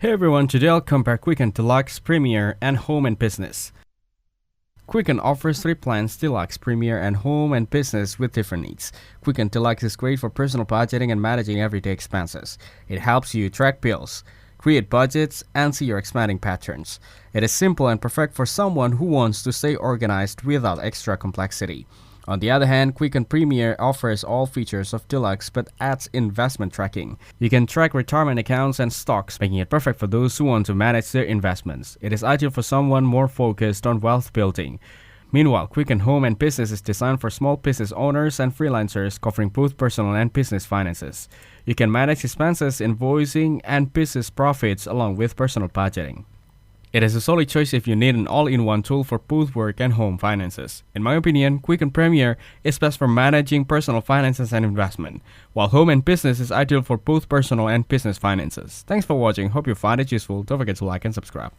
Hey everyone, today I'll compare Quicken Deluxe, Premier, and Home and Business. Quicken offers 3 plans: Deluxe, Premier, and Home and Business with different needs. Quicken Deluxe is great for personal budgeting and managing everyday expenses. It helps you track bills, create budgets, and see your expanding patterns. It is simple and perfect for someone who wants to stay organized without extra complexity. On the other hand, Quicken Premier offers all features of Deluxe but adds investment tracking. You can track retirement accounts and stocks, making it perfect for those who want to manage their investments. It is ideal for someone more focused on wealth building. Meanwhile, Quicken Home and Business is designed for small business owners and freelancers, covering both personal and business finances. You can manage expenses, invoicing, and business profits along with personal budgeting. It is a solid choice if you need an all-in-one tool for both work and home finances. In my opinion, Quicken Premier is best for managing personal finances and investment, while Home and Business is ideal for both personal and business finances. Thanks for watching. Hope you find it useful. Don't forget to like and subscribe.